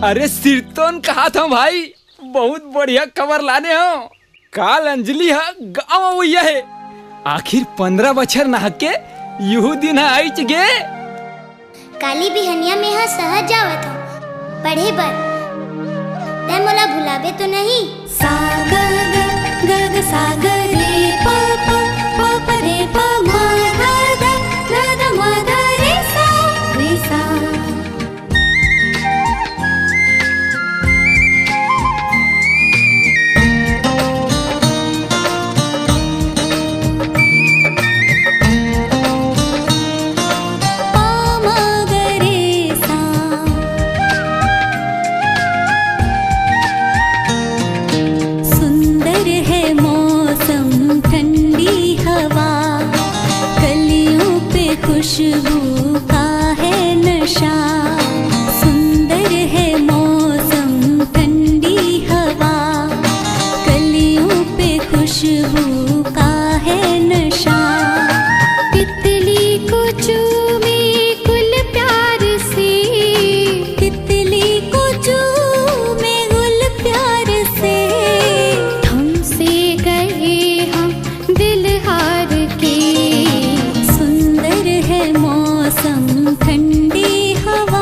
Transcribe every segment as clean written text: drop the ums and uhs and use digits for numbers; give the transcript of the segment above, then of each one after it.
अरे सिरतोन कहा था भाई, बहुत बढ़िया खबर लाने हो। काल अंजलि है गाँव हुआ है। आखिर 15 बछर नहा के यहू दिन आई गे। काली बिहनिया में हा सहज जावत हो पढ़े बर, ते मोला भुलाबे तो नहीं। सा ग ग ग ग सा ग रे प प प प रे प म ग ग म ग रे सा रे सा। खुशबू का है नशा, सुंदर है मौसम ठंडी हवा, कलियों पे खुशबू का है नशा। तितली को चूमे गुल प्यार से, तितली को चूमे गुल प्यार से, हमसे गए हम दिल हार के, मौसम ठंडी हवा।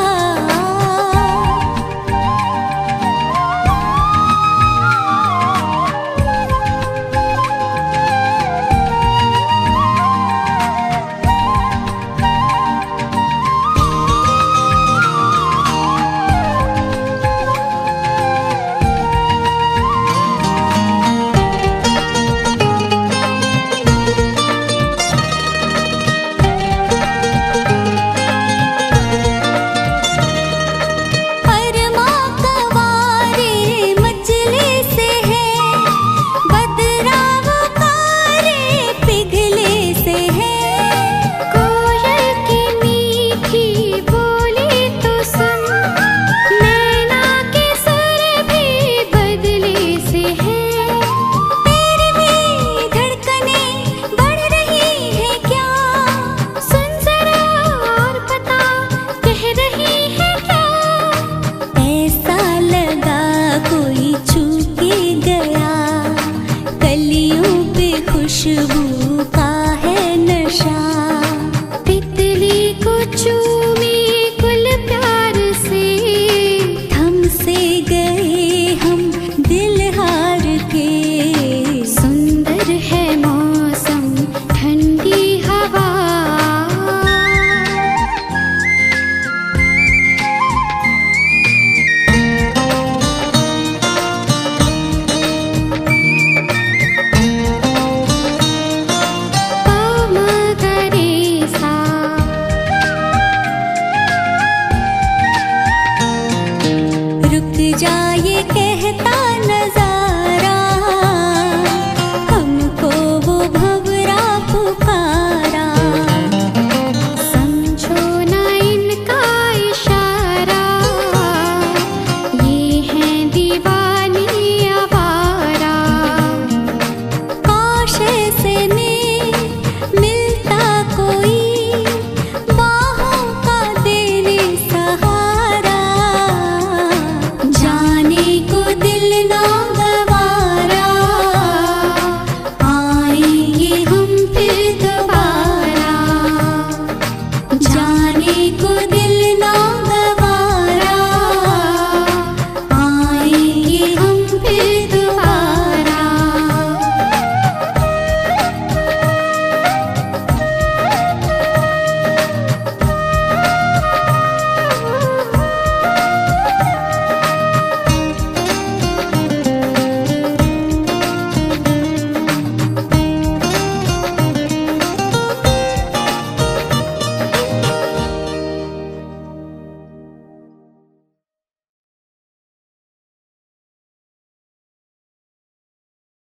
खुशबू का है नशा, तितली को चूमे गुल प्यार से, हमसे गए हम दिल हार के, सुंदर है मौसम ठंडी हवा। जा ये कहता नजारा, हमको वो भंवरा पुकारा, समझो ना इनका इशारा, ये है दीवानी आवारा। काश ऐसे में मिलता कोई बाहों का देने सहारा, जाने को दिल ना गवारा, आएंगे हम फिर दोबारा, जाने को दिल